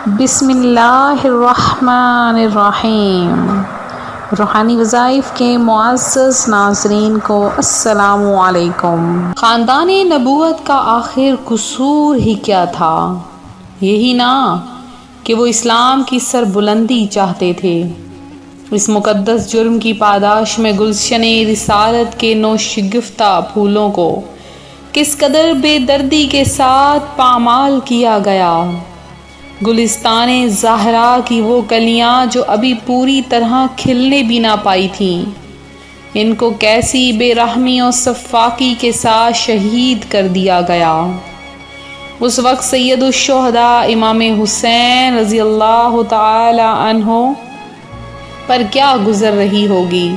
بسم اللہ الرحمن الرحیم۔ روحانی وظائف کے معزز ناظرین کو السلام علیکم۔ خاندان نبوت کا آخر قصور ہی کیا تھا؟ یہی نا کہ وہ اسلام کی سربلندی چاہتے تھے۔ اس مقدس جرم کی پاداش میں گلشن رسالت کے نو شگفتہ پھولوں کو کس قدر بے دردی کے ساتھ پامال کیا گیا۔ گلستان زہرا کی وہ کلیاں جو ابھی پوری طرح کھلنے بھی نہ پائی تھیں، ان کو کیسی بے رحمی و سفاکی کے ساتھ شہید کر دیا گیا۔ اس وقت سید الشہداء امام حسین رضی اللہ تعالی عنہ پر کیا گزر رہی ہوگی،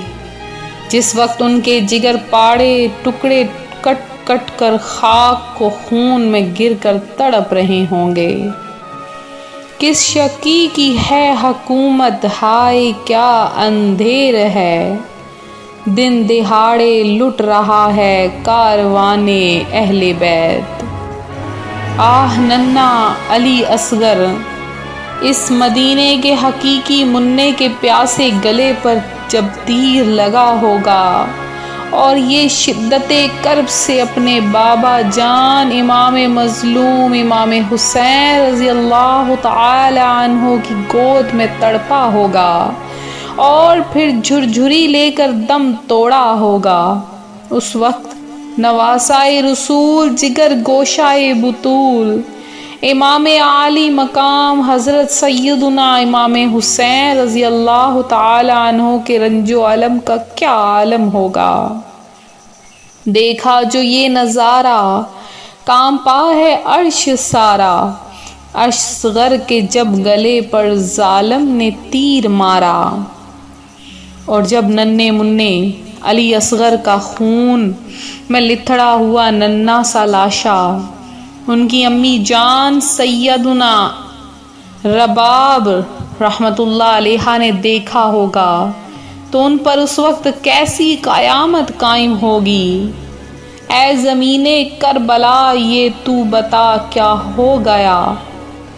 جس وقت ان کے جگر پاڑے ٹکڑے کٹ کٹ کر خاک کو خون میں گر کر تڑپ رہے ہوں گے۔ کس شکی کی ہے حکومت، ہائے کیا اندھیر ہے، دن دہاڑے لٹ رہا ہے کاروان اہل بیت۔ آہ ننھا علی اصغر، اس مدینے کے حقیقی منع کے پیاسے گلے پر جب تیر لگا ہوگا اور یہ شدت کرب سے اپنے بابا جان امام مظلوم امام حسین رضی اللہ تعالی عنہ کی گود میں تڑپا ہوگا اور پھر جھرجھری لے کر دم توڑا ہوگا، اس وقت نواسائے رسول جگر گوشائے بطول امام عالی مقام حضرت سیدنا امام حسین رضی اللہ تعالی عنہ کے رنج و الم کا کیا عالم ہوگا۔ دیکھا جو یہ نظارہ، کانپا ہے عرش سارا، اصغر کے جب گلے پر ظالم نے تیر مارا، اور جب ننھے مننے علی اصغر کا خون میں لتھڑا ہوا ننھا سا لاشا ان کی امی جان سیدنا رباب رحمت اللہ علیہا نے دیکھا ہوگا تو ان پر اس وقت کیسی قیامت قائم ہوگی۔ اے زمین کربلا یہ تو بتا کیا ہو گیا،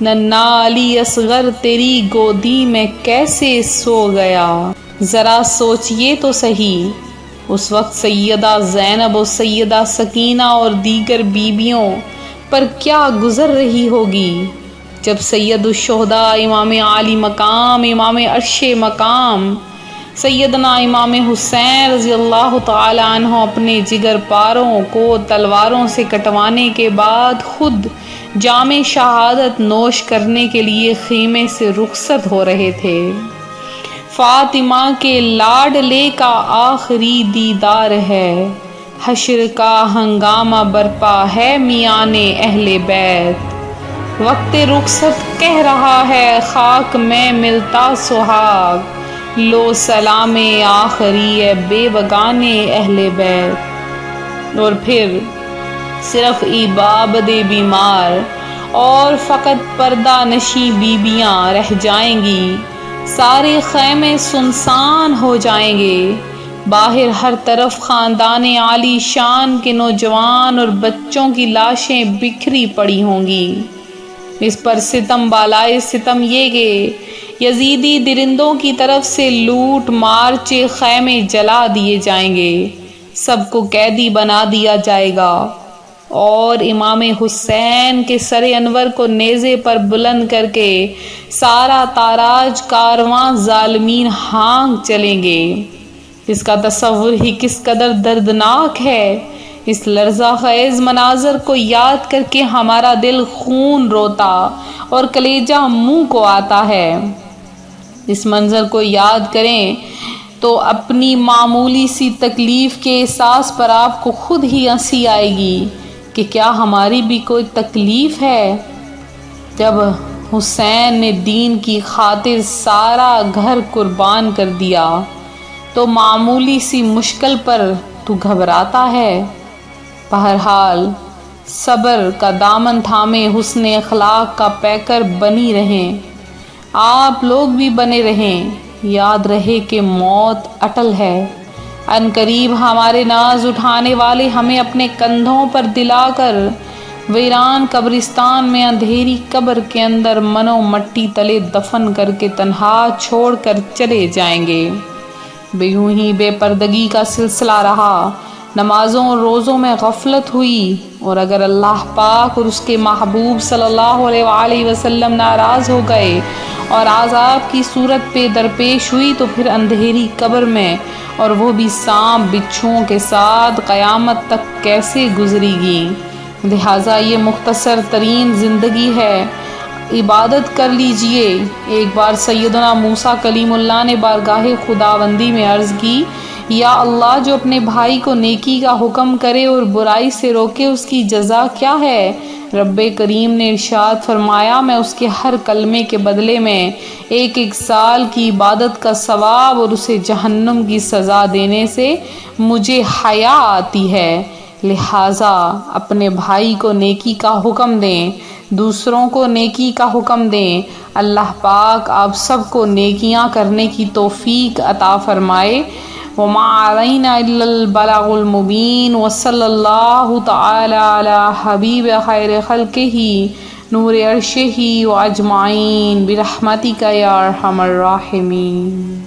ننھا علی اصغر تیری گودی میں کیسے سو گیا۔ ذرا سوچئے تو صحیح، اس وقت سیدہ زینب و سیدہ سکینہ اور دیگر بیویوں پر کیا گزر رہی ہوگی، جب سید الشہداء امام عالی مقام امام عرش مقام سیدنا امام حسین رضی اللہ تعالی عنہ اپنے جگر پاروں کو تلواروں سے کٹوانے کے بعد خود جام شہادت نوش کرنے کے لیے خیمے سے رخصت ہو رہے تھے۔ فاطمہ کے لاڈلے کا آخری دیدار ہے، حشر کا ہنگامہ برپا ہے میان اہل بیت، وقت رخصت کہہ رہا ہے خاک میں ملتا سہاگ، لو سلام آخری ہے بے بگانے اہل بیت۔ اور پھر صرف عبابد بیمار اور فقط پردہ نشیں بیبیاں رہ جائیں گی، سارے خیمے سنسان ہو جائیں گے، باہر ہر طرف خاندان عالی شان کے نوجوان اور بچوں کی لاشیں بکھری پڑی ہوں گی۔ اس پر ستم بالائے ستم یہ کہ یزیدی درندوں کی طرف سے لوٹ مارچے خیمے جلا دیے جائیں گے، سب کو قیدی بنا دیا جائے گا، اور امام حسین کے سر انور کو نیزے پر بلند کر کے سارا تاراج کارواں ظالمین ہانک چلیں گے۔ اس کا تصور ہی کس قدر دردناک ہے، اس لرزہ خیز مناظر کو یاد کر کے ہمارا دل خون روتا اور کلیجہ منہ کو آتا ہے۔ اس منظر کو یاد کریں تو اپنی معمولی سی تکلیف کے احساس پر آپ کو خود ہی ہنسی آئے گی کہ کیا ہماری بھی کوئی تکلیف ہے۔ جب حسین نے دین کی خاطر سارا گھر قربان کر دیا تو معمولی سی مشکل پر تو گھبراتا ہے۔ بہرحال صبر کا دامن تھامے حسن اخلاق کا پیکر بنی رہیں، آپ لوگ بھی بنے رہیں، یاد رہے کہ موت اٹل ہے، ان قریب ہمارے ناز اٹھانے والے ہمیں اپنے کندھوں پر دلا کر ویران قبرستان میں اندھیری قبر کے اندر منو مٹی تلے دفن کر کے تنہا چھوڑ کر چلے جائیں گے۔ یوں ہی بے پردگی کا سلسلہ رہا، نمازوں اور روزوں میں غفلت ہوئی، اور اگر اللہ پاک اور اس کے محبوب صلی اللہ علیہ وآلہ وسلم ناراض ہو گئے اور عذاب کی صورت پہ درپیش ہوئی تو پھر اندھیری قبر میں، اور وہ بھی سانپ بچھوؤں کے ساتھ، قیامت تک کیسے گزری گی؟ لہٰذا یہ مختصر ترین زندگی ہے، عبادت کر لیجئے۔ ایک بار سیدنا موسیٰ کلیم اللہ نے بارگاہ خداوندی میں عرض کی، یا اللہ، جو اپنے بھائی کو نیکی کا حکم کرے اور برائی سے روکے، اس کی جزا کیا ہے؟ رب کریم نے ارشاد فرمایا، میں اس کے ہر کلمے کے بدلے میں 1 سال کی عبادت کا ثواب اور اسے جہنم کی سزا دینے سے مجھے حیا آتی ہے۔ لہٰذا اپنے بھائی کو نیکی کا حکم دیں، دوسروں کو نیکی کا حکم دیں۔ اللہ پاک آپ سب کو نیکیاں کرنے کی توفیق عطا فرمائے۔ وما علینا الا البلاغ المبین، وصلی اللہ تعالی علی حبیب خیر خلقہ نور عرشہ واجمعین برحمتک یا ارحم الراحمین۔